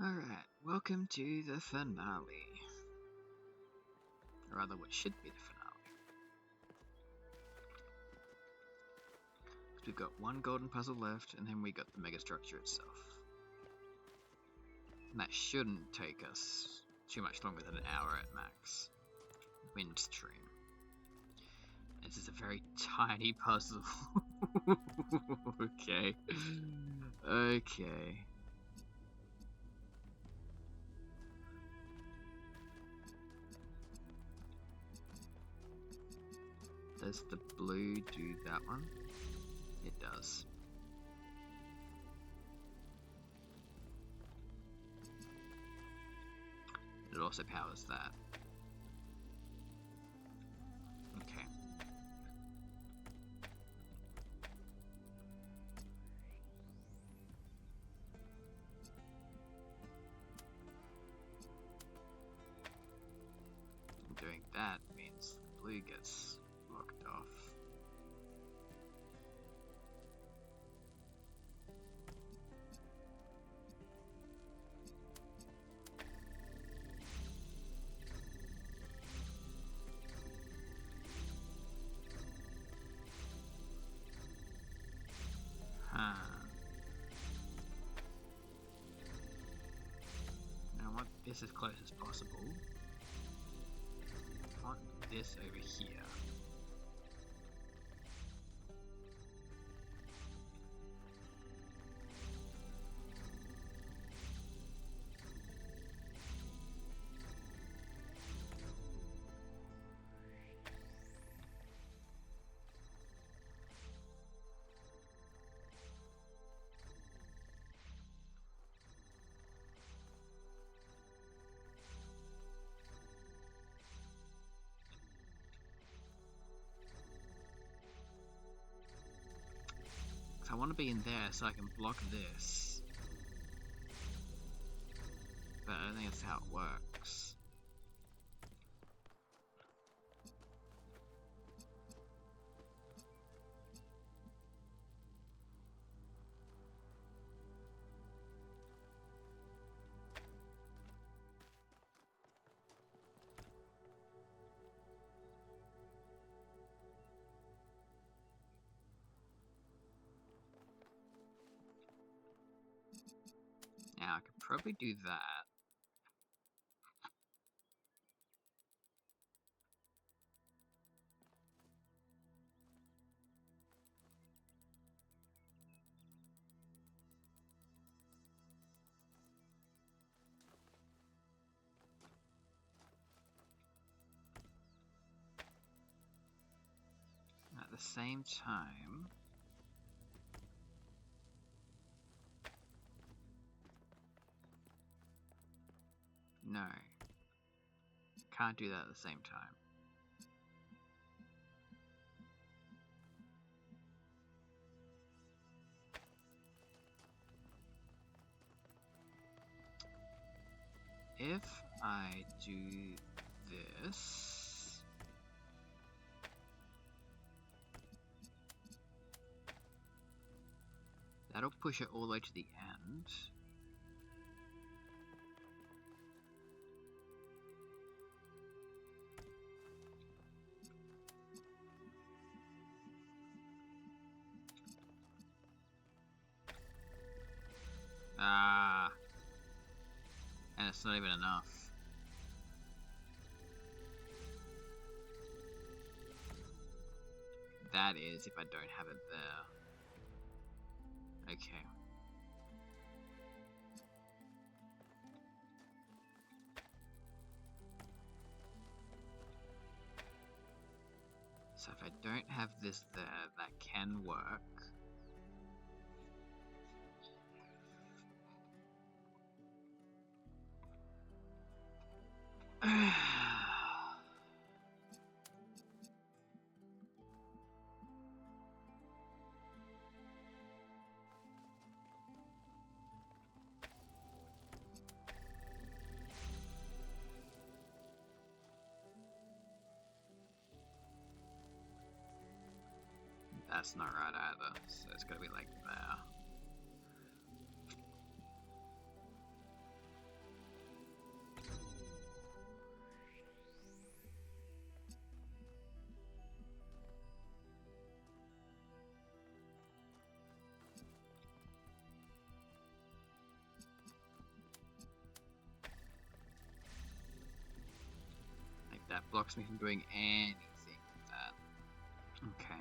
Alright, welcome to the finale. Or rather, what should be the finale. We've got one golden puzzle left, and then we got the megastructure itself. And that shouldn't take us too much longer than an hour at max. Windstream. This is a very tiny puzzle. Okay. Okay. Does the blue do that one? It does. It also powers that. Okay. And doing that means the blue gets locked off. Now I want this as close as possible. I want this over here. I want to be in there so I can block this. But I don't think that's how it works. Now I could probably do that. At the same time, no. Can't do that at the same time. If I do this, that'll push it all the way to the end. Ah, and it's not even enough. That is if I don't have it there. Okay. So if I don't have this there, that can work. That's not right either, so it's gotta be like there. blocks me from doing anything with that. Okay.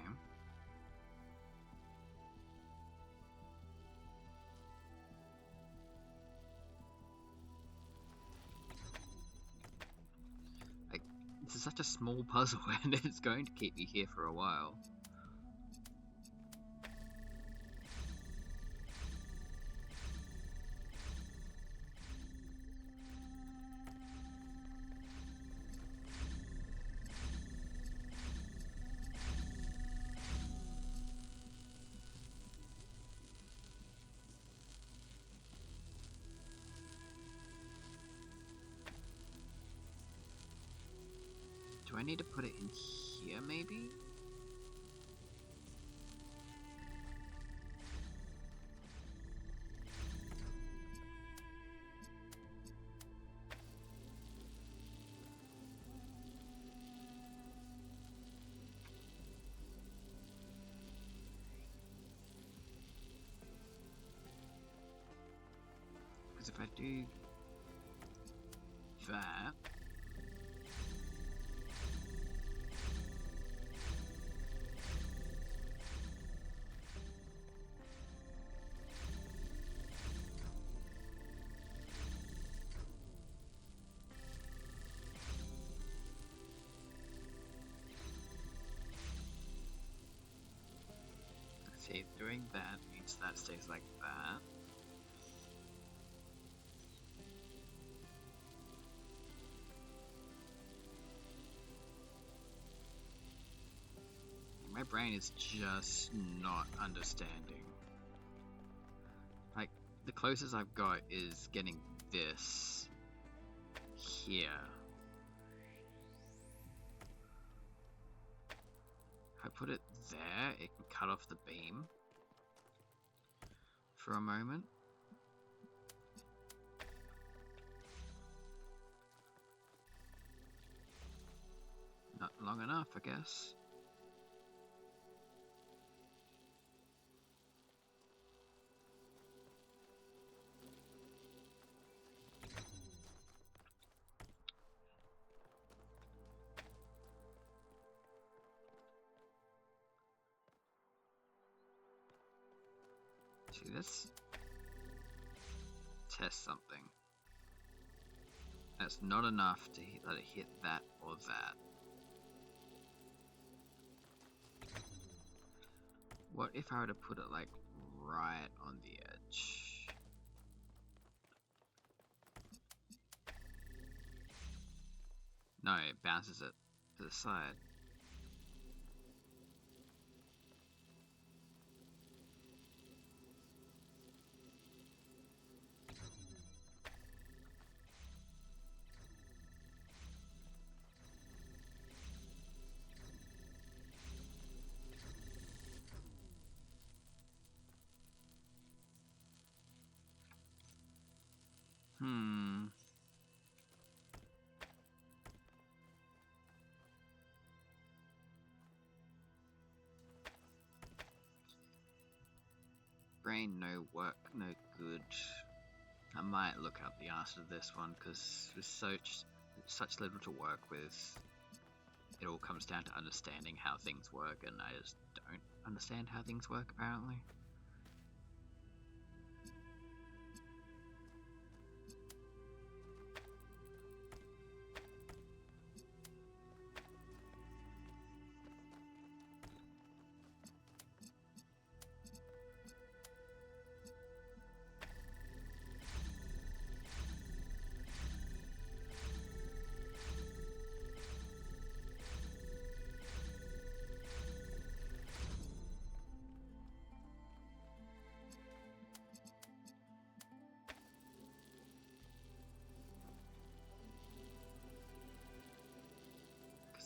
Like, this is such a small puzzle and it's going to keep me here for a while. Do I need to put it in here, maybe? Because if I do that... See, doing that means that stays like that. My brain is just not understanding. Like, the closest I've got is getting this here. If I put it there, it can cut off the beam for a moment. Not long enough, I guess. See, let's test something. That's not enough to let it hit that or that. What if I were to put it like right on the edge? No, it bounces it to the side. Brain, no work, no good. I might look up the answer to this one because with such little to work with, it all comes down to understanding how things work, and I just don't understand how things work apparently.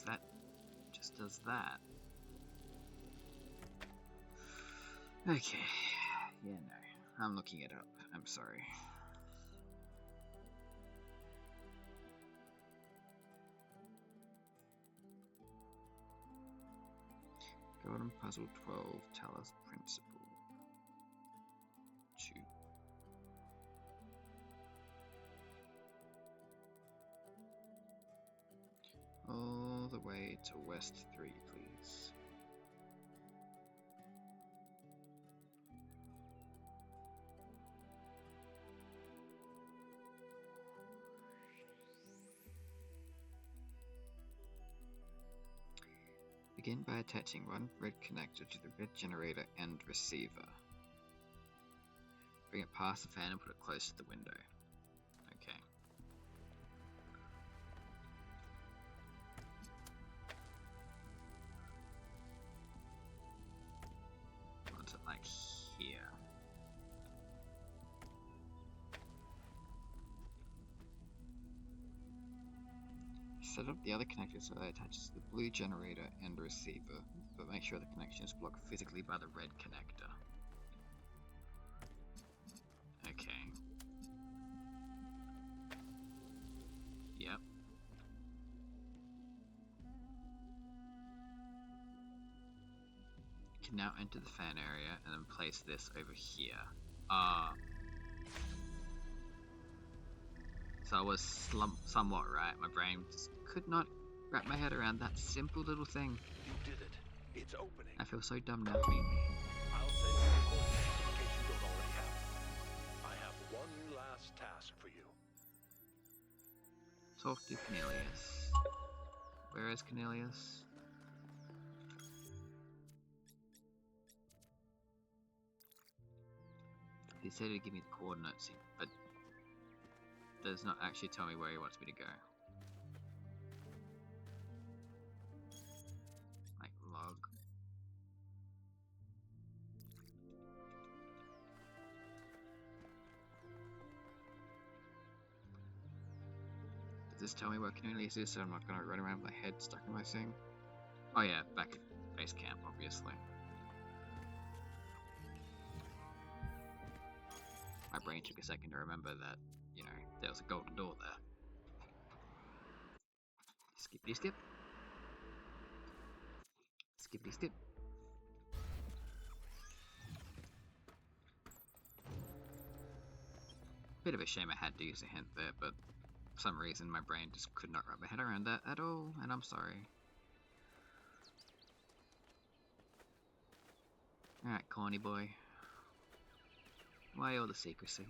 That just does that. Okay. Yeah, no. I'm looking it up. I'm sorry. Golden Puzzle 12, Talos Principle. 2. Oh. to West 3, please. Begin by attaching one red connector to the red generator and receiver. Bring it past the fan and put it close to the window. Okay. What's it like here? Set up the other connector so that it attaches to the blue generator and receiver, but make sure the connection is blocked physically by the red connector. Okay. Yep. You can now enter the fan area and then place this over here. So I was somewhat right. My brain just could not wrap my head around that simple little thing. You did it. It's opening. I feel so dumb now. I'll send you the coordinates in case you don't already have them. I have one last task for you. Talk to Cornelius. Where is Cornelius? He said he'd give me the coordinates, but does not actually tell me where he wants me to go. Like, log. Does this tell me where Cornelius is so I'm not gonna run around with my head stuck in my thing? Oh yeah, back at base camp, obviously. My brain took a second to remember that, you know, there was a golden door there. Skippity skip. Skippity skip. Bit of a shame I had to use a hint there, but for some reason my brain just could not wrap my head around that at all, and I'm sorry. Alright, corny boy. Why all the secrecy?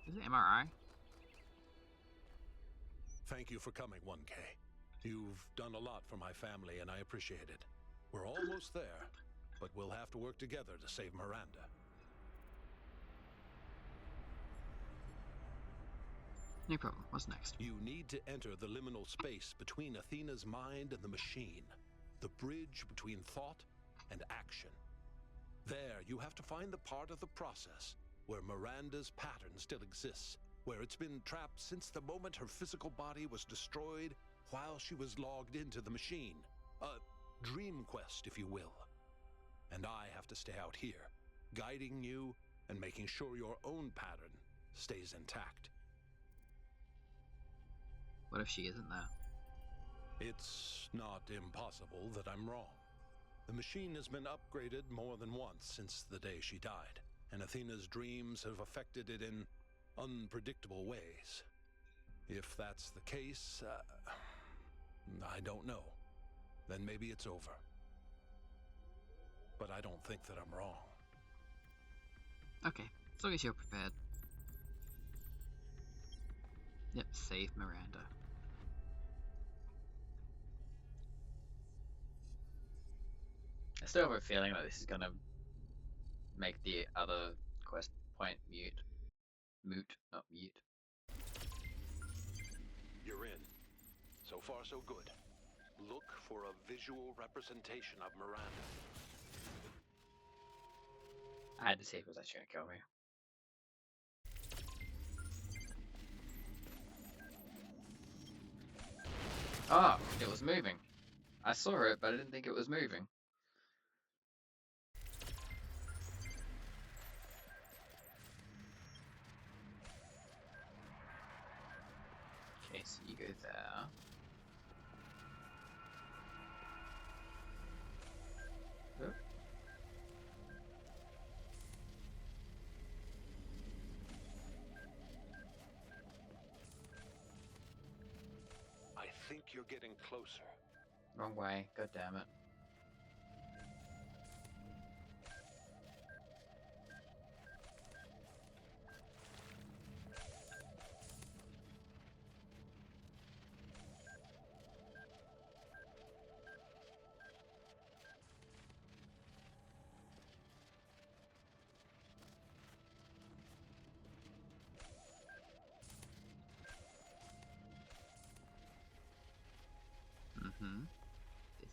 Is it MRI? Thank you for coming, 1K. You've done a lot for my family, and I appreciate it. We're almost there, but we'll have to work together to save Miranda. No problem. What's next? You need to enter the liminal space between Athena's mind and the machine. The bridge between thought and action. There, you have to find the part of the process where Miranda's pattern still exists, where it's been trapped since the moment her physical body was destroyed while she was logged into the machine. A dream quest, if you will. And I have to stay out here, guiding you and making sure your own pattern stays intact. What if she isn't there? It's not impossible that I'm wrong. The machine has been upgraded more than once since the day she died, and Athena's dreams have affected it in unpredictable ways. If that's the case, I don't know. Then maybe it's over. But I don't think that I'm wrong. Okay, as long as you're prepared. Yep, save Miranda. I still have a feeling that this is gonna make the other quest point mute. Moot, not mute. You're in. So far, so good. Look for a visual representation of Miranda. I had to see if it was actually gonna kill me. Ah, it was moving. I saw it, but I didn't think it was moving. Okay, so you go there. Oh. you're getting closer. Wrong way. God damn it.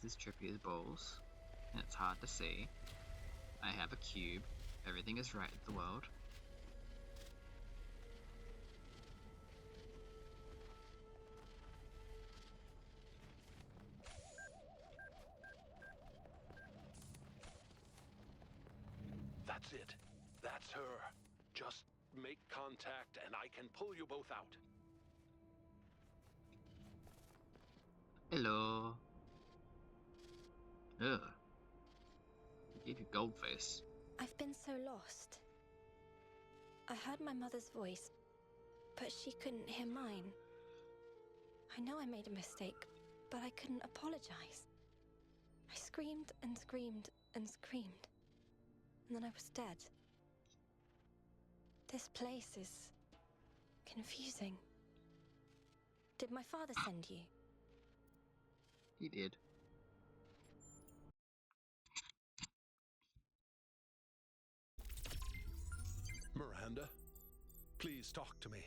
This is trippy as balls, and it's hard to see. I have a cube. Everything is right with the world. That's it. That's her. Just make contact and I can pull you both out. Hello. Ugh. Gave you gold face. I've been so lost. I heard my mother's voice, but she couldn't hear mine. I know I made a mistake, but I couldn't apologize. I screamed and screamed and screamed, and then I was dead. This place is confusing. Did my father send you? He did. Miranda, please talk to me.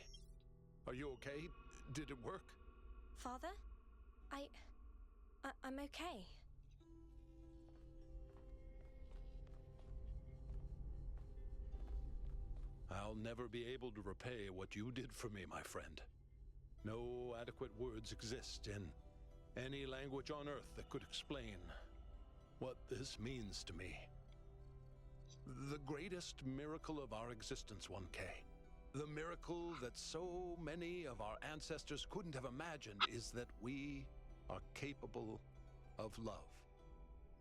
Are you okay? Did it work? Father? I'm okay. I'll never be able to repay what you did for me, my friend. No adequate words exist in any language on Earth that could explain what this means to me. The greatest miracle of our existence, 1K. The miracle that so many of our ancestors couldn't have imagined is that we are capable of love.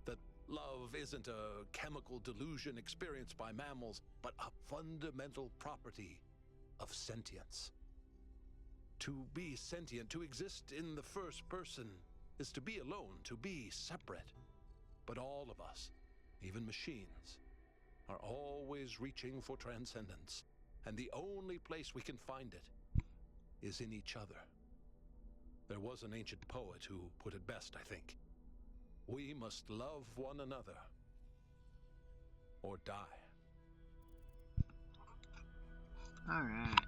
That love isn't a chemical delusion experienced by mammals, but a fundamental property of sentience. To be sentient, to exist in the first person, is to be alone, to be separate. But all of us, even machines, are always reaching for transcendence. And the only place we can find it is in each other. There was an ancient poet who put it best, I think. We must love one another or die. Alright.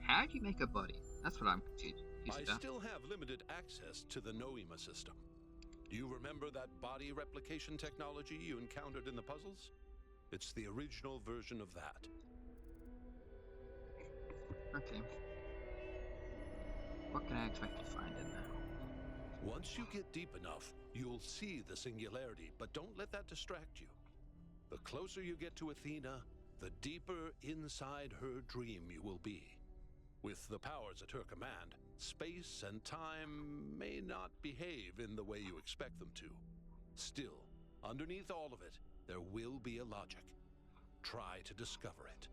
How do you make a body? That's what I'm confused I about. still have limited access to the Noema system. Do you remember that body replication technology you encountered in the puzzles? It's the original version of that. Okay. What can I expect to find in there? Once you get deep enough, you'll see the singularity, but don't let that distract you. The closer you get to Athena, the deeper inside her dream you will be. With the powers at her command, space and time may not behave in the way you expect them to. Still, underneath all of it, there will be a logic. Try to discover it.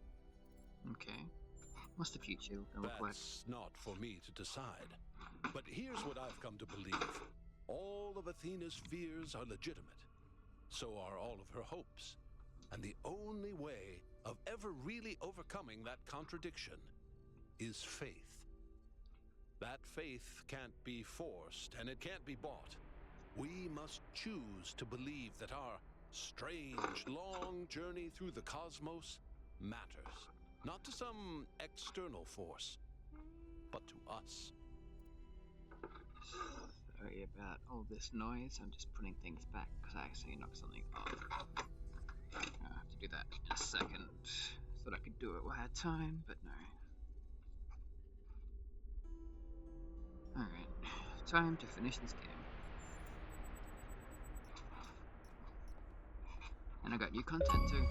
Okay. What's the future gonna look like? That's not for me to decide. But here's what I've come to believe. All of Athena's fears are legitimate. So are all of her hopes. And the only way of ever really overcoming that contradiction is faith. That faith can't be forced, and it can't be bought. We must choose to believe that our strange, long journey through the cosmos matters. Not to some external force, but to us. Sorry about all this noise. I'm just putting things back because I actually knocked something off. I'll have to do that in a second. Thought I could do it while I had time, but no. Alright, time to finish this game. And I got new content too.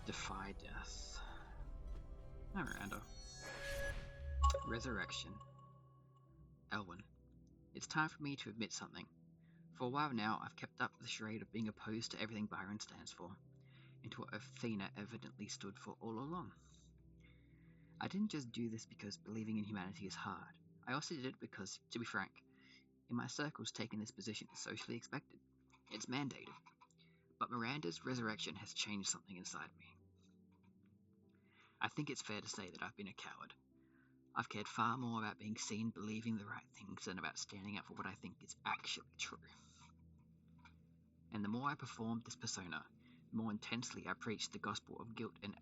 Defy death. Miranda. Resurrection. Elwyn. It's time for me to admit something. For a while now, I've kept up the charade of being opposed to everything Byron stands for, and to what Athena evidently stood for all along. I didn't just do this because believing in humanity is hard. I also did it because, to be frank, in my circles taking this position is socially expected. It's mandated. But Miranda's resurrection has changed something inside me. I think it's fair to say that I've been a coward. I've cared far more about being seen believing the right things than about standing up for what I think is actually true. And the more I performed this persona, the more intensely I preached the gospel of guilt and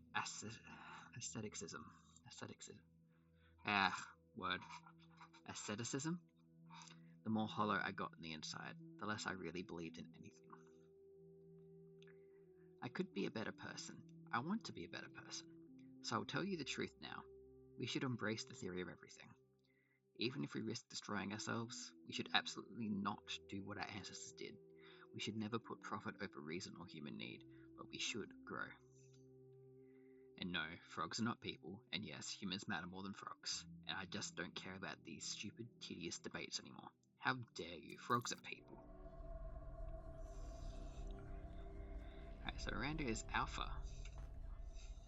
asceticism. Asceticism? The more hollow I got on the inside, the less I really believed in anything. I could be a better person. I want to be a better person. So I'll tell you the truth now. We should embrace the theory of everything. Even if we risk destroying ourselves, we should absolutely not do what our ancestors did. We should never put profit over reason or human need, but we should grow. And no, frogs are not people, and yes, humans matter more than frogs. And I just don't care about these stupid, tedious debates anymore. How dare you? Frogs are people. Alright, so Miranda is Alpha.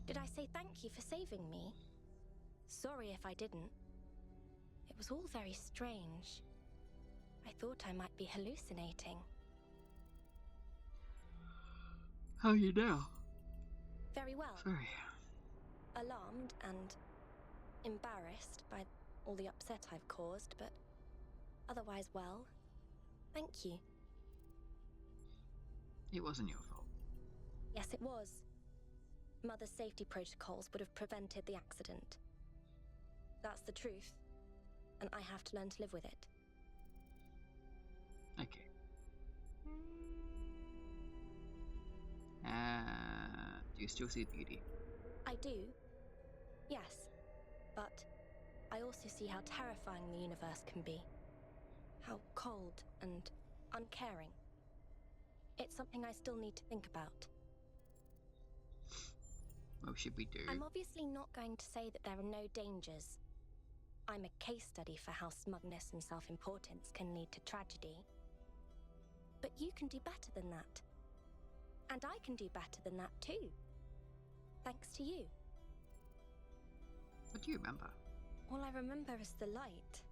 Did I say thank you for saving me? Sorry if I didn't. It was all very strange. I thought I might be hallucinating. How are you now? Very well. Sorry. Alarmed and embarrassed by all the upset I've caused, but otherwise well. Thank you. It wasn't your fault. Yes, it was. Mother's safety protocols would have prevented the accident. That's the truth, and I have to learn to live with it. Okay. Do you still see beauty? I do. Yes. But I also see how terrifying the universe can be. How cold and uncaring. It's something I still need to think about. What should we do? I'm obviously not going to say that there are no dangers. I'm a case study for how smugness and self-importance can lead to tragedy. But you can do better than that. And I can do better than that too. Thanks to you. What do you remember? All I remember is the light.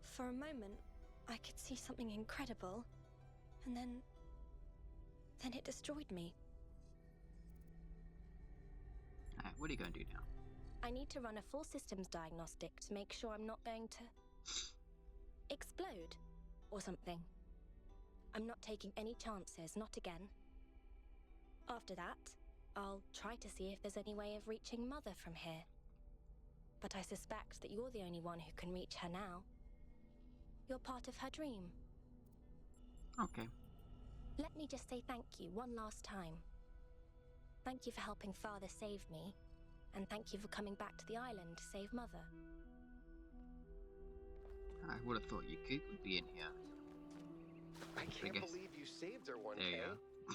For a moment, I could see something incredible, and then it destroyed me. Alright, what are you going to do now? I need to run a full systems diagnostic to make sure I'm not going to explode or something. I'm not taking any chances, not again. After that, I'll try to see if there's any way of reaching Mother from here. But I suspect that you're the only one who can reach her now. You're part of her dream. Okay. Let me just say thank you one last time. Thank you for helping Father save me, and thank you for coming back to the island to save Mother. I would have thought Yakut would be in here. I can't believe you saved her, 1K. There you go.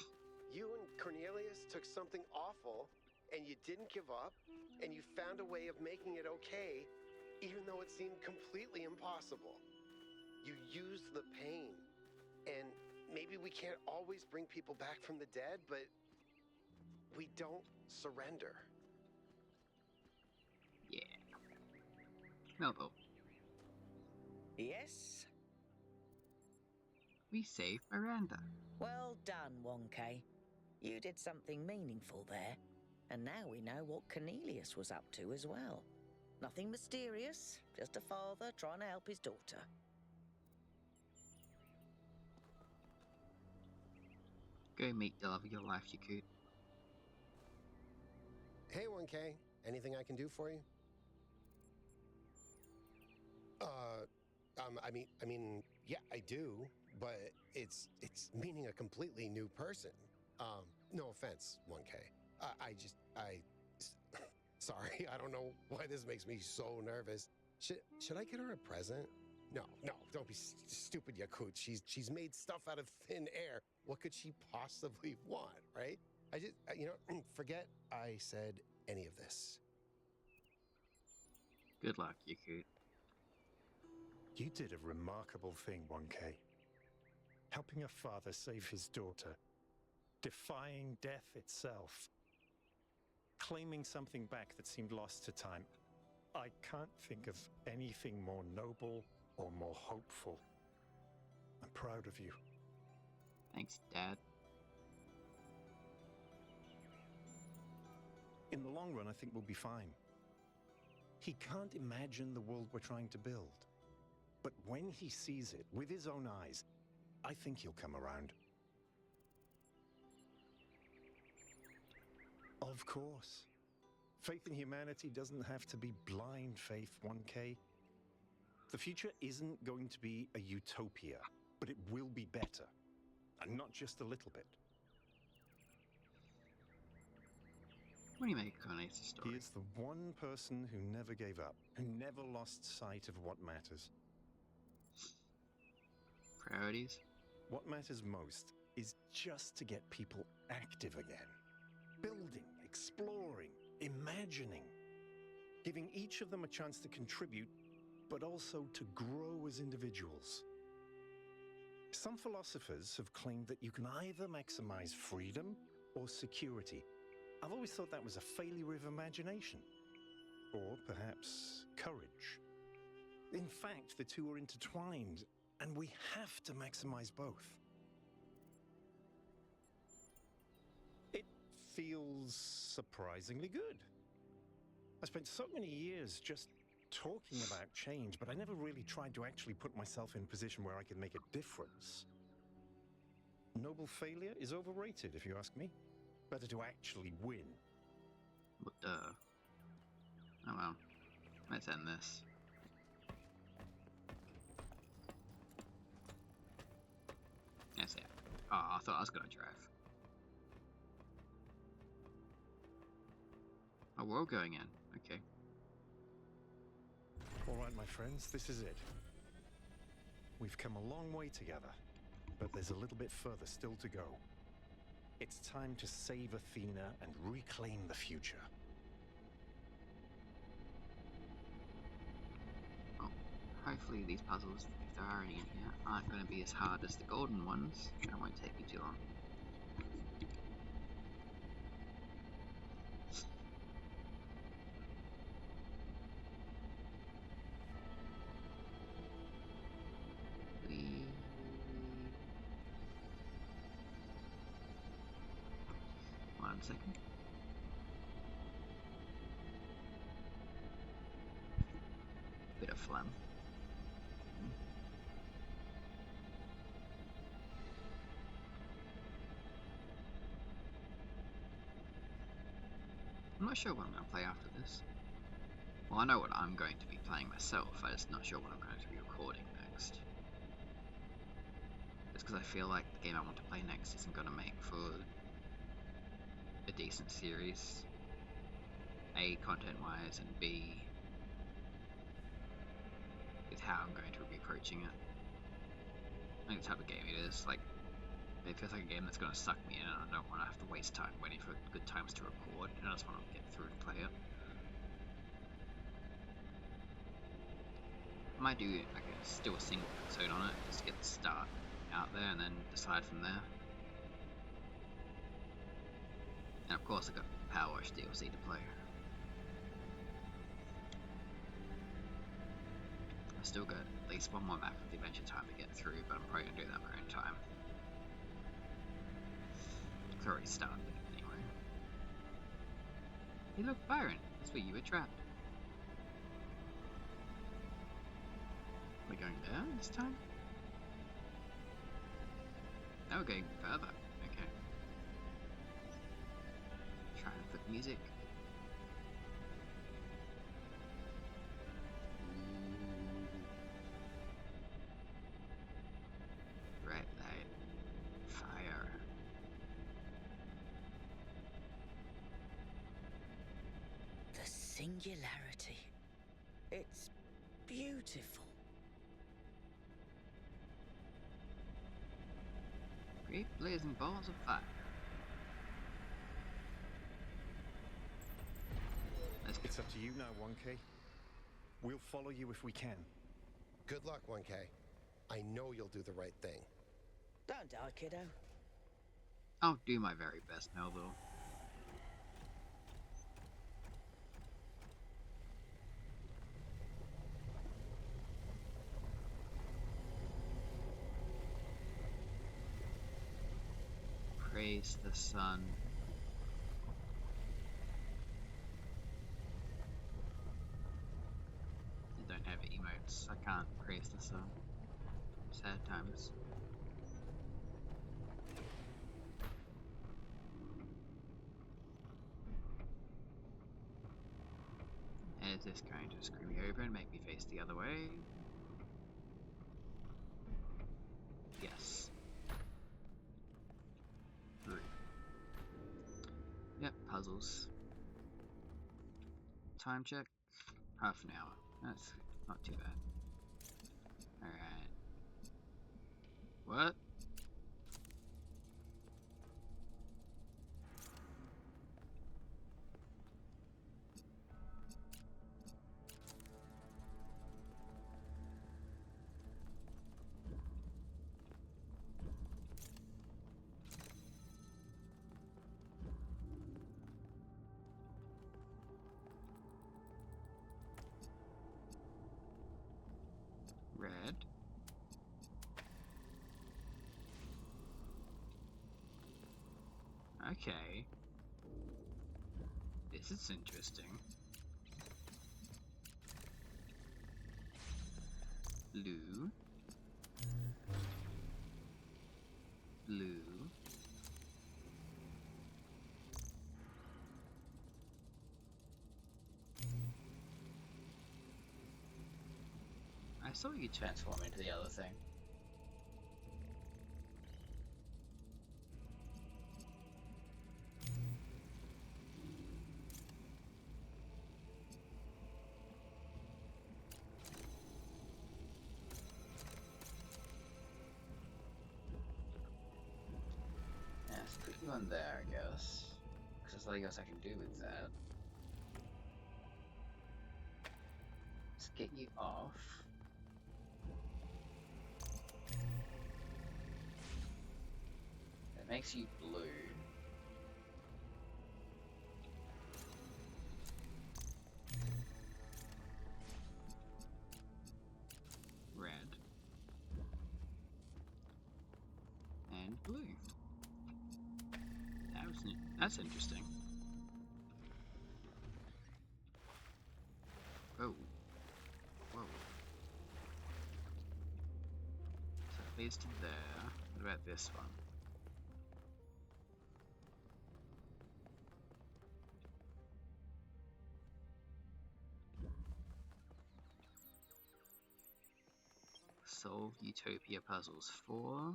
You and Cornelius took something awful, and you didn't give up, and you found a way of making it okay, even though it seemed completely impossible. You used the pain, and maybe we can't always bring people back from the dead, but we don't surrender. Yeah. Melville, Yes? we saved Miranda. Well done, 1K. You did something meaningful there. And now we know what Cornelius was up to as well. Nothing mysterious, just a father trying to help his daughter. Go meet the love of your life, Yakut. Hey, 1K. Anything I can do for you? I mean, yeah, I do, but it's meaning a completely new person. No offense, 1K. Sorry, I don't know why this makes me so nervous. Should I get her a present? No, don't be stupid, Yakut. She's made stuff out of thin air. What could she possibly want, right? Forget I said any of this. Good luck, Yakut. You did a remarkable thing, 1K. Helping a father save his daughter. Defying death itself. claiming something back that seemed lost to time. I can't think of anything more noble or more hopeful. I'm proud of you. Thanks, Dad. In the long run, I think we'll be fine. He can't imagine the world we're trying to build. But when he sees it with his own eyes, I think he'll come around. Of course. Faith in humanity doesn't have to be blind faith, 1K. The future isn't going to be a utopia, but it will be better. And not just a little bit. What do you make of Cornelius' story? He is the one person who never gave up, who never lost sight of what matters. Priorities? What matters most is just to get people active again. Building, exploring, imagining. Giving each of them a chance to contribute, but also to grow as individuals. Some philosophers have claimed that you can either maximize freedom or security. I've always thought that was a failure of imagination. Or perhaps courage. In fact, the two are intertwined, and we have to maximize both. It feels surprisingly good. I spent so many years just talking about change, but I never really tried to actually put myself in a position where I could make a difference. Noble failure is overrated, if you ask me. Better to actually win. But, oh well. Let's end this. Yes, yeah. Oh, I thought I was gonna drive. Oh, we're all going in. Okay. All right, my friends, this is it. We've come a long way together, but there's a little bit further still to go. It's time to save Athena and reclaim the future. Well, hopefully these puzzles, if there are any in here, aren't going to be as hard as the golden ones. That won't take you too long. One second. Bit of phlegm. I'm not sure what I'm going to play after this. Well, I know what I'm going to be playing myself, I'm just not sure what I'm going to be recording next. Just because I feel like the game I want to play next isn't going to make for a decent series. A, content-wise, and B, with how I'm going to be approaching it. I think the type of game it is, like, it feels like a game that's going to suck me in, and I don't want to have to waste time waiting for good times to record, and I just want to get through and play it. I might do, I guess, do a single episode on it, just get the start out there, and then decide from there. And of course I got Power Wash DLC to play. I still got at least one more map of the Adventure Time to get through, but I'm probably going to do that in my own time. It's already started anyway. Hey look, Byron, that's where you were trapped. We're going there this time? Now we're going further. Okay. Try and flip music. Red light. Fire. The singularity. It's beautiful. Great blazing balls of fire. Let's go. It's up to you now, 1K. We'll follow you if we can. Good luck, 1K. I know you'll do the right thing. Don't die, kiddo. I'll do my very best, Melville. face the sun. I don't have emotes. I can't praise the sun. Sad times. Is this going to screw me over and make me face the other way? Yes. Through. Yep, puzzles. Time check. Half an hour. That's not too bad. Alright. What? Red. Okay. This is interesting. Blue. Blue. I saw you transform into the other thing. Yeah, let's put you on there, I guess. Because there's nothing else I can do with that. Let's get you off. That makes you blue. Red. And blue. That's interesting. Whoa. Whoa. So it leads to there. What about this one? Solve Utopia puzzles 4.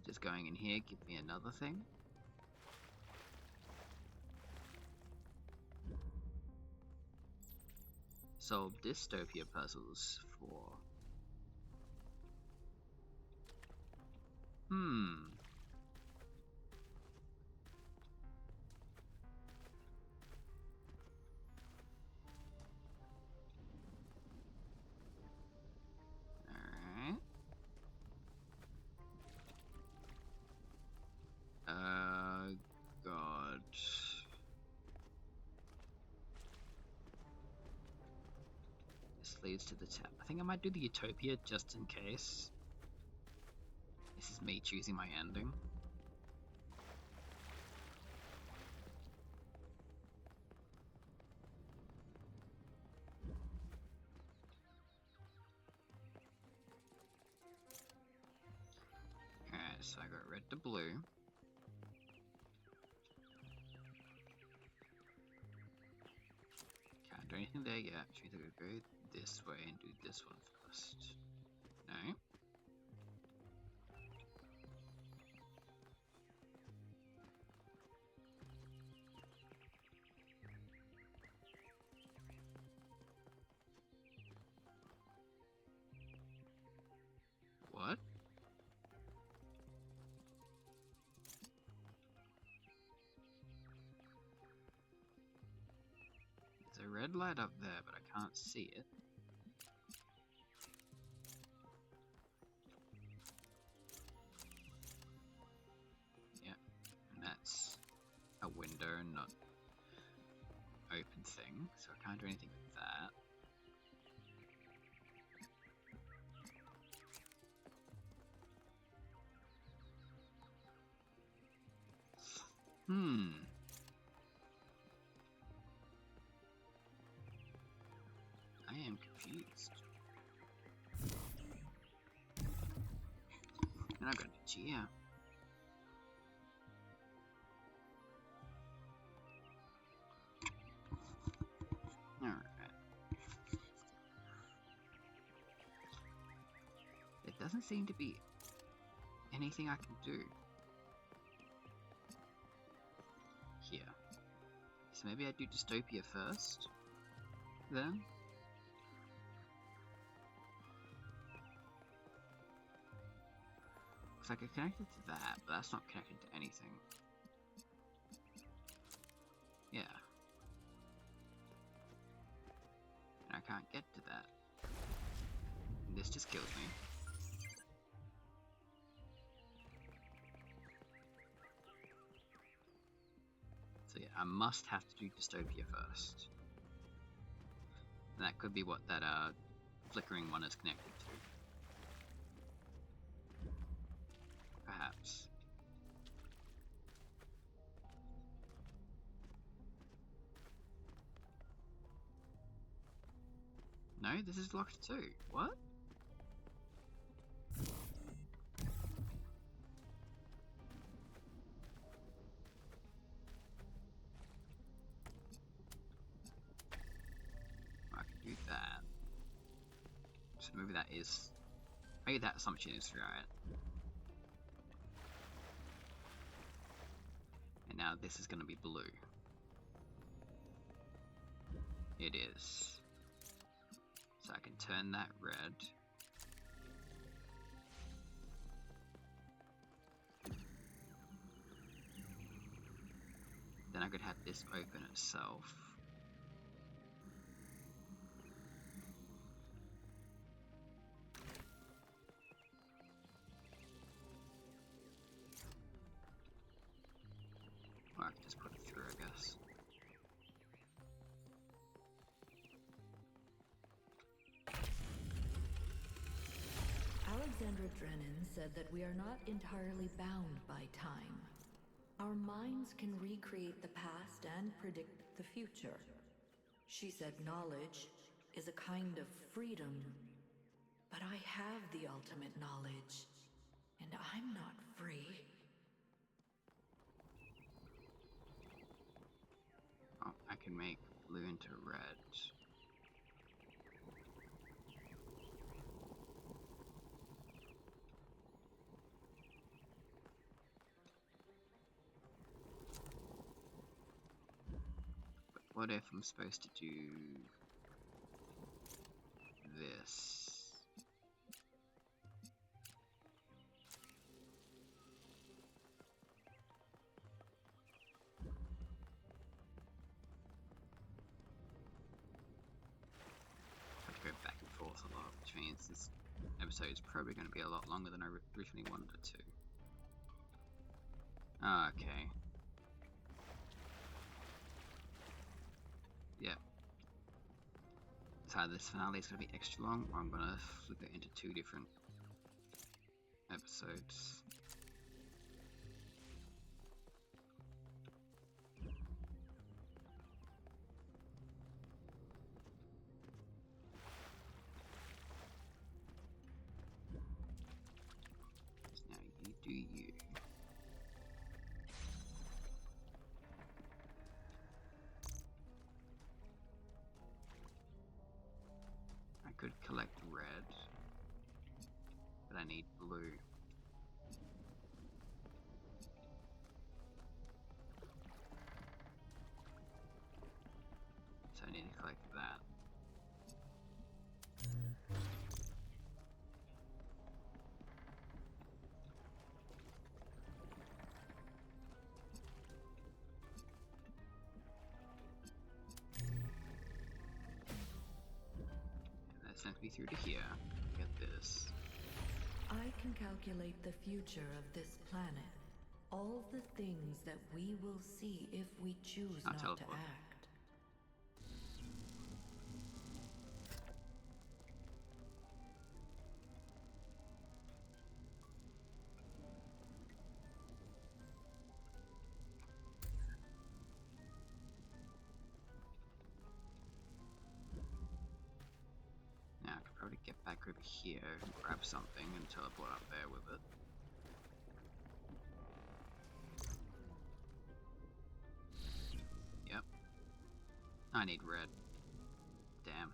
Just going in here, give me another thing. Solve Dystopia puzzles 4. Alright. God. This leads to the tap. I think I might do the Utopia just in case. This is me choosing my ending. Alright, so I got red to blue. Can't do anything there yet, which means I gotta go this way and do this one first. No? What? There's a red light up there, but I can't see it. Yeah, and that's a window, not open thing, so I can't do anything with that. getting confused. And I've got a Gia. Alright. There doesn't seem to be anything I can do here. So maybe I do Dystopia first, then? Because I could connect it to that, but that's not connected to anything. Yeah. And I can't get to that. And this just kills me. So yeah, I must have to do Dystopia first. And that could be what that flickering one is connected to. Perhaps. No, this is locked too. What? I can do that. So maybe that is... maybe that assumption is right. And now this is going to be blue. It is. So I can turn that red. Then I could have this open itself. Or I could just put it through, I guess. Alexandra Drennan said that we are not entirely bound by time. Our minds can recreate the past and predict the future. She said knowledge is a kind of freedom. But I have the ultimate knowledge, and I'm not free. Oh, I can make blue into red. But what if I'm supposed to do this? Go back and forth a lot, which means this episode is probably going to be a lot longer than I originally wanted it to. Okay. Yep. So this finale is going to be extra long, or I'm going to flip it into 2 different episodes. Now you do you. I could collect red, but I need blue. So I need to collect that. And that sends me through to here. Get this. I can calculate the future of this planet. All the things that we will see if we choose I'll not to teleport. act. get back over here and grab something and teleport up there with it. Yep. I need red. Damn.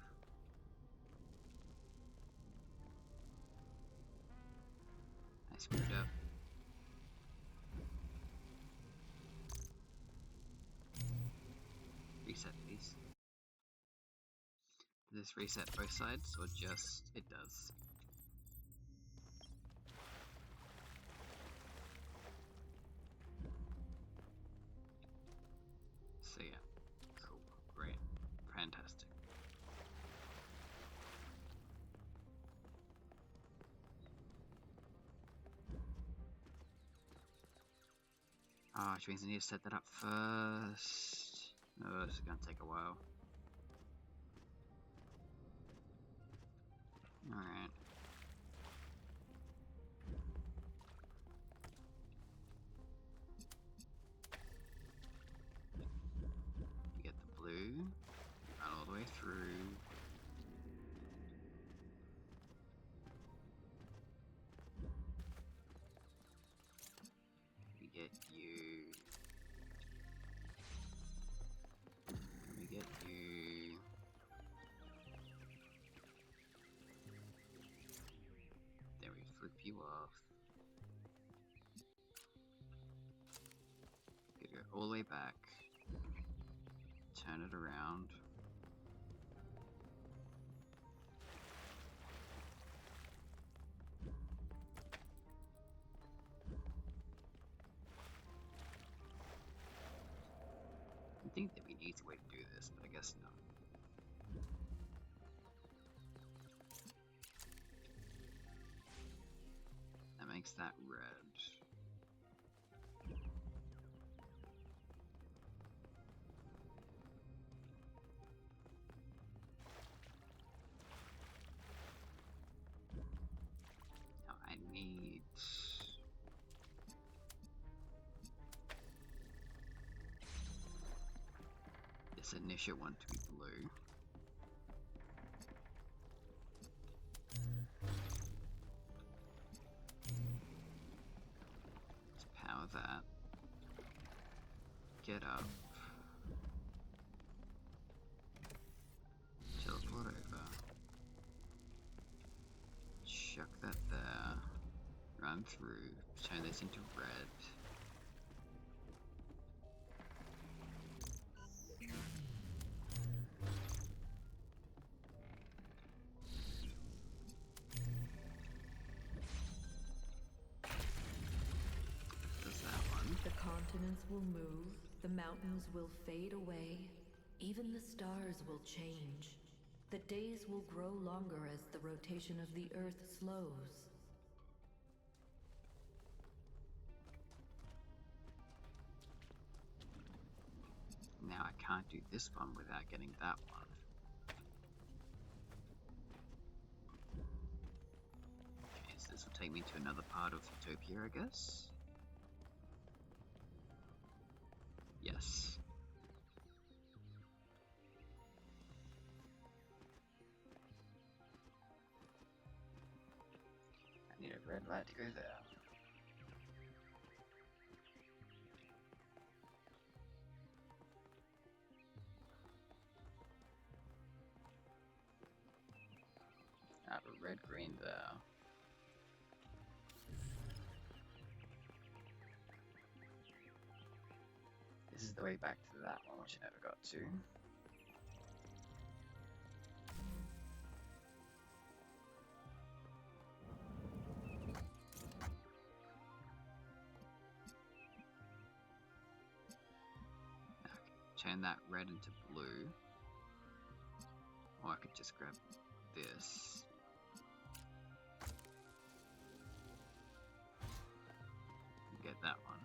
I screwed up. Reset these. Does this reset both sides, or just... it does? So yeah, cool, great, fantastic. Ah, which means I need to set that up first. Oh, this is gonna take a while. Alright. You get the blue, run all the way through. We get you. We get you. There we flip you off. You go all the way back. Turn it around. I think there'd be an easy way to do this, but I guess not. That makes that red. Now I need... this initial one to be blue. Let's power that. Get up. Teleport over. Chuck that there. Run through. Turn this into red. The continents will move, the mountains will fade away, even the stars will change. The days will grow longer as the rotation of the Earth slows. Now I can't do this one without getting that one. Okay, so this will take me to another part of Utopia, I guess? Yes. I need a red light to go there. I have a red green there. This is the way back to that one, which I never got to. Turn that red into blue. Or I could just grab this. And get that one.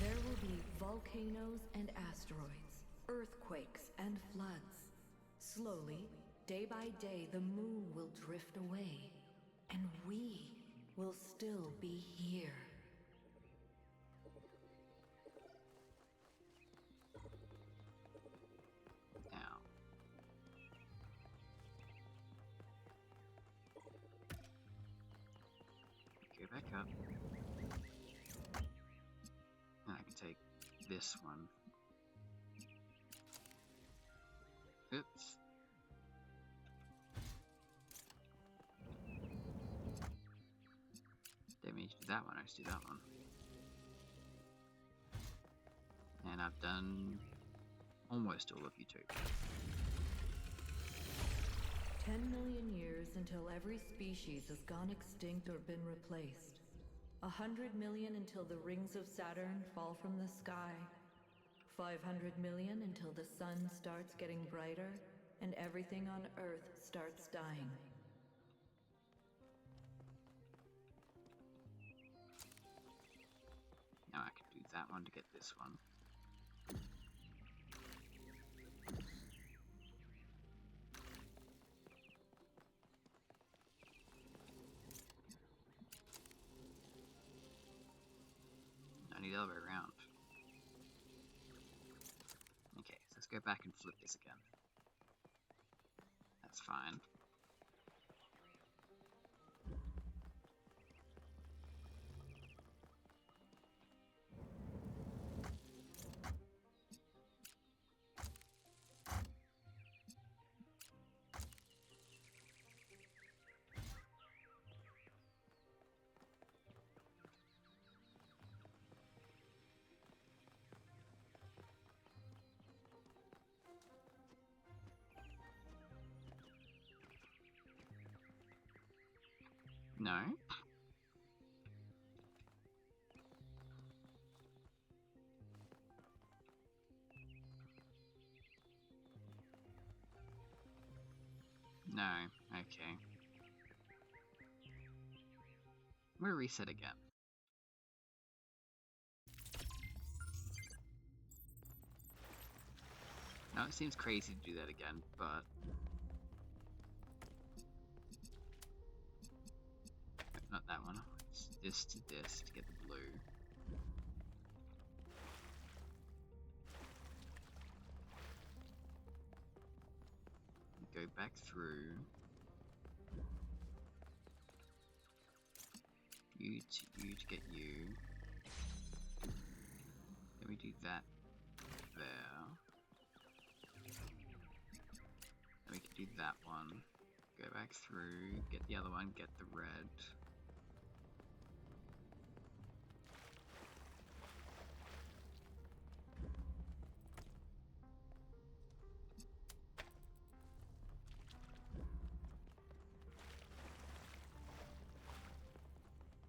There will be volcanoes and asteroids, earthquakes and floods. Slowly, day by day, the moon will drift away, and we will still be here. back up. And I can take this one. Oops. Didn't mean to do that one, I just do that one. And I've done almost all of Utopia. 10 million years until every species has gone extinct or been replaced. 100 million until the rings of Saturn fall from the sky. 500 million until the sun starts getting brighter and everything on Earth starts dying. Now I can do that one to get this one. I need the other way around. Okay, so let's go back and flip this again. That's fine. No? No, okay. I'm gonna reset again. Now it seems crazy to do that again, but... Not that one. It's this to this to get the blue. Go back through. You to get you. Then we do that there. Then we can do that one. Go back through, get the other one, get the red.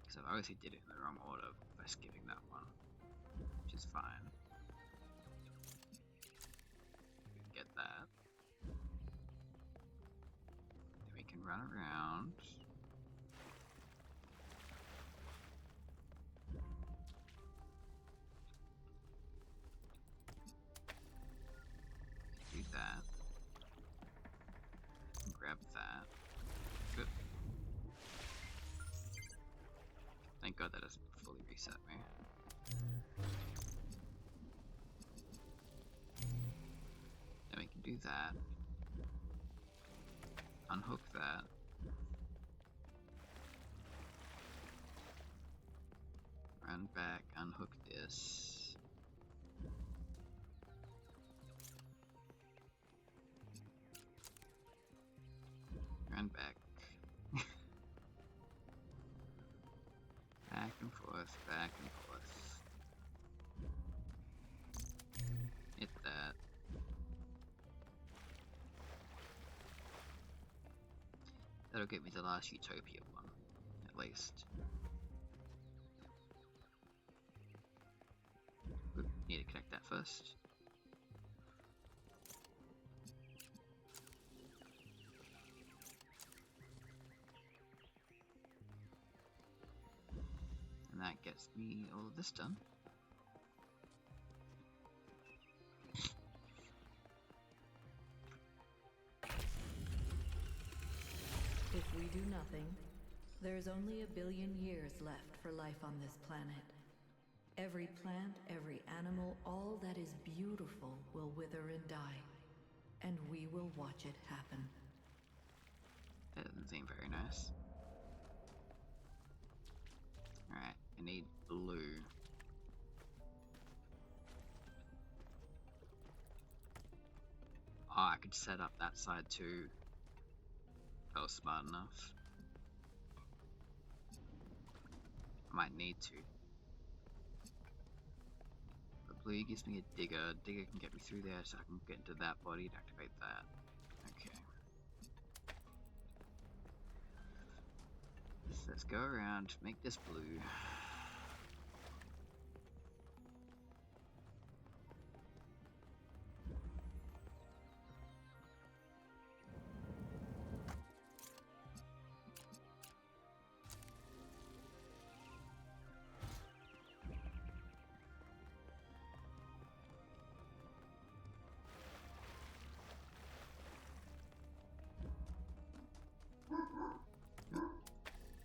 So I obviously did it in the wrong order by skipping that one, which is fine. Get that. Then we can run around. Do that. Grab that. Good. Thank God that doesn't fully reset me. Then we can do that. Unhook that. Run back, unhook this. Run back. Back and forth, back and forth. Hit that. That'll get me the last Utopia one, at least. Oop, need to connect that first. And that gets me all of this done. If we do nothing, there's only 1 billion years left for life on this planet. Every plant, every animal, all that is beautiful will wither and die. And we will watch it happen. That doesn't seem very nice. Alright, I need blue. Oh, I could set up that side too. If I was smart enough. I might need to. But blue gives me a digger. Digger can get me through there so I can get into that body and activate that. Okay. So let's go around, make this blue.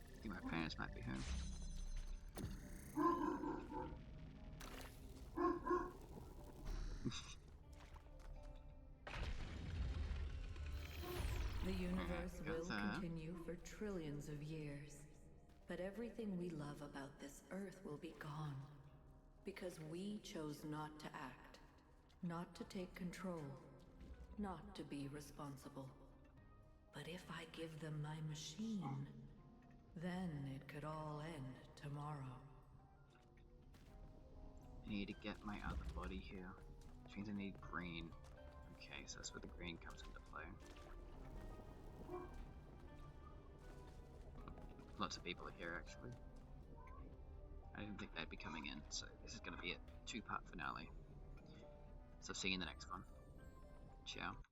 I think my parents might be home. The universe got will that. continue for trillions of years. But everything we love about this Earth will be gone. Because we chose not to act, not to take control, not to be responsible. But if I give them my machine, then it could all end tomorrow. I need to get my other body here. Which means I need green. Okay, so that's where the green comes into play. Lots of people are here actually. I didn't think they'd be coming in, so this is going to be a 2-part finale. So see you in the next one. Ciao.